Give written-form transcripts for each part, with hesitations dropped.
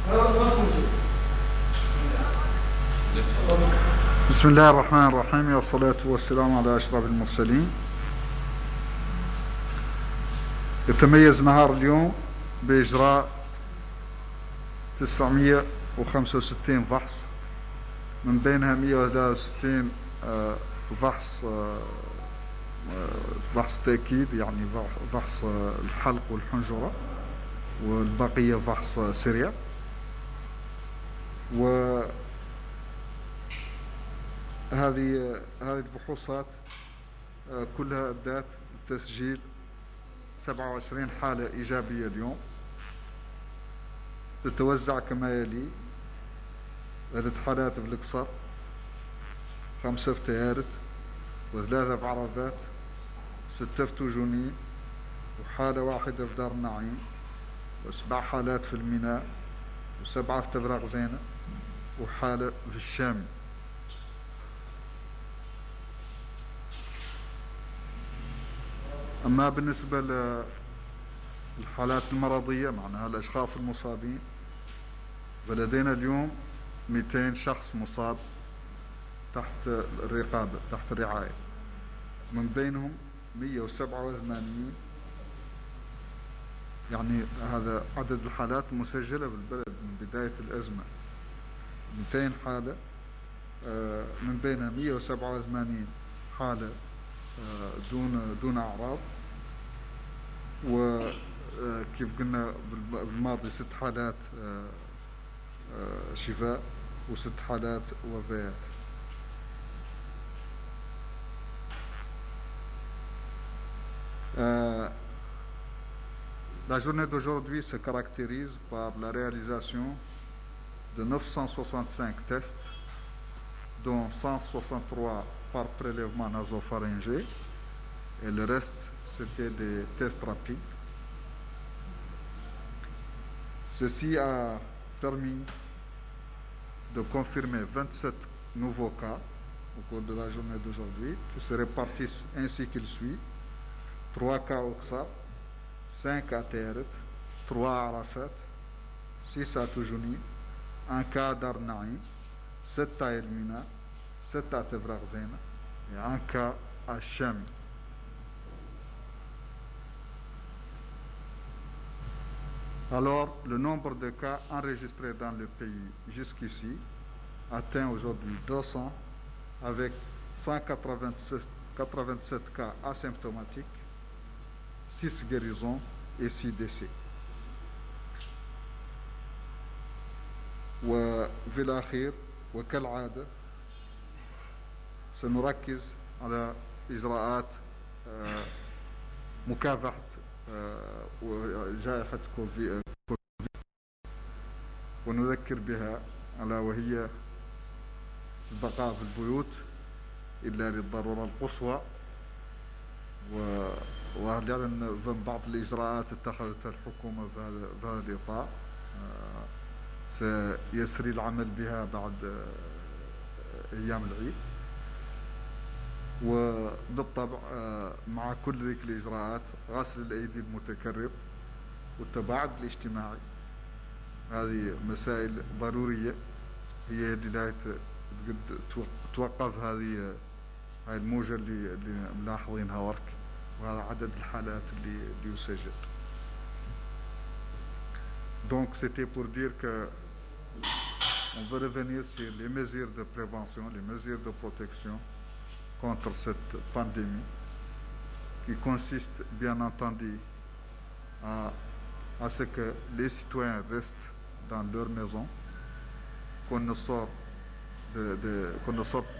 بسم الله الرحمن الرحيم، والصلاة والسلام على أشرف المرسلين. يتميز نهار اليوم بإجراء 965 فحص، من بينها 163 فحص تأكيد، يعني فحص الحلق والحنجرة، والبقية فحص سريع. وهذه الفحوصات كلها أدت بتسجيل 27 حالة إيجابية اليوم، تتوزع كما يلي: 3 حالات في القصر، 5 في تيارت، و3 في عرفات، 6 في توجونين، وحالة واحدة في دار النعيم، و7 حالات في الميناء، و7 في تفراغ زينة، وحالة في الشام. أما بالنسبة للحالات المرضية، معناها الأشخاص المصابين، فلدينا اليوم 200 شخص مصاب تحت الرقابة، تحت الرعاية، من بينهم 187، يعني هذا عدد الحالات المسجلة بالبلد من بداية الأزمة، 200 حالة، من بينها 187 حالة دون أعراض، وكيف قلنا بالماضي 6 حالات شفاء و6 حالات وفيات. La journée d'aujourd'hui se caractérise par la réalisation de 965 tests, dont 163 par prélèvement nasopharyngé, et le reste c'était des tests rapides. Ceci a permis de confirmer 27 nouveaux cas au cours de la journée d'aujourd'hui, qui se répartissent ainsi qu'il suit: 3 cas au Qsar, 5 à Teret, 3 à Arafat, 6 à Toujouni, 1 cas à Dar Naïm, 7 à Elmina, 7 à Tefrakh Zena et 1 cas à Cham. Alors, le nombre de cas enregistrés dans le pays jusqu'ici atteint aujourd'hui 200, avec 187 cas asymptomatiques, 6 guérisons et 6 décès. وفي الأخير وكالعادة سنركز على إجراءات مكافحة جائحة كوفيد، ونذكر بها، ألا وهي البقاء في البيوت إلا للضرورة القصوى، ولأن بعض الإجراءات اتخذتها الحكومة في هذا الإطار سيسري العمل بها بعد أيام العيد. وبالطبع مع كل ذيك الإجراءات غسل الأيدي المتكرر والتباعد الاجتماعي، هذه مسائل ضرورية هي اللي توقف هذه الموجة اللي ملاحظينها ورك، وهذا عدد الحالات اللي يسجل. Donc c'était pour dire que on veut revenir sur les mesures de prévention, les mesures de protection contre cette pandémie, qui consiste bien entendu à ce que les citoyens restent dans leur maison, qu'on ne sorte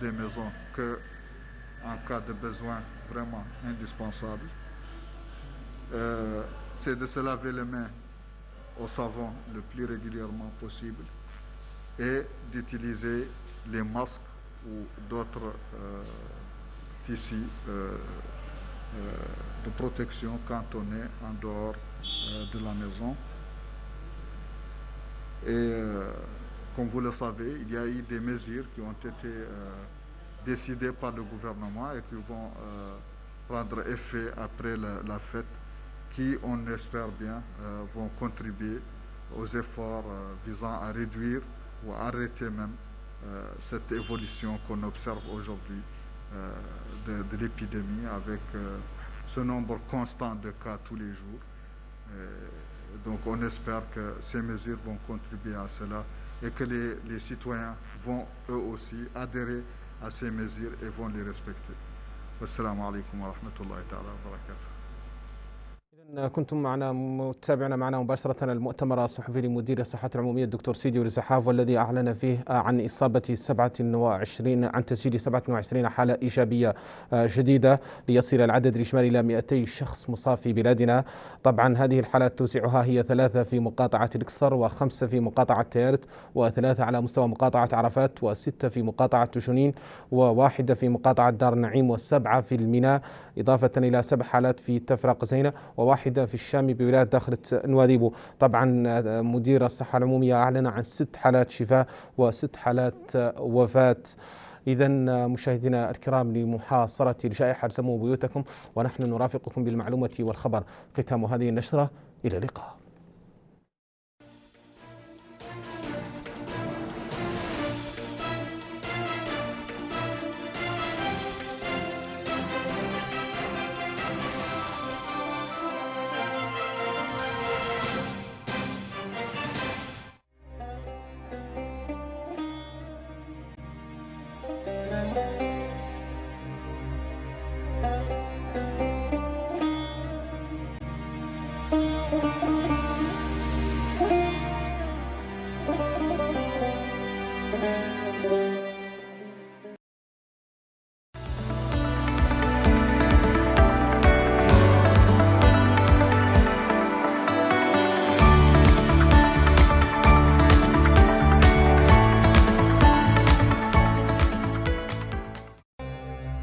des maisons que en cas de besoin vraiment indispensable. C'est de se laver les mains au savon le plus régulièrement possible et d'utiliser les masques ou d'autres tissus de protection quand on est en dehors de la maison. Et comme vous le savez, il y a eu des mesures qui ont été décidées par le gouvernement et qui vont prendre effet après la fête, qui, on espère bien, vont contribuer aux efforts visant à réduire ou arrêter même cette évolution qu'on observe aujourd'hui de l'épidémie avec ce nombre constant de cas tous les jours. Donc on espère que ces mesures vont contribuer à cela et que les citoyens vont eux aussi adhérer à ces mesures et vont les respecter. Wassalamu alaikum wa rahmatullahi ta'ala wa barakatuh. كنتم معنا متابعنا معنا مباشرة المؤتمر الصحفي لمدير الصحة العمومية الدكتور سيدي ولزحاف، والذي أعلن فيه عن إصابة 27 عن تسجيل 27 حالة إيجابية جديدة ليصل العدد الإجمالي إلى 200 شخص مصاب في بلادنا. طبعا هذه الحالات توزيعها هي 3 في مقاطعة الإكسر و5 في مقاطعة تيرت و3 على مستوى مقاطعة عرفات و6 في مقاطعة تشونين و1 في مقاطعة دار النعيم و7 في الميناء، إضافة إلى 7 حالات في تفرق زينة وواحدة في الشام بولاية داخلة نواديبو. طبعا مدير الصحة العمومية أعلن عن 6 حالات شفاء و6 حالات وفاة. إذا مشاهدينا الكرام، لمحاصرة الجائحة الزموا بيوتكم ونحن نرافقكم بالمعلومة والخبر. ختام هذه النشرة، إلى اللقاء.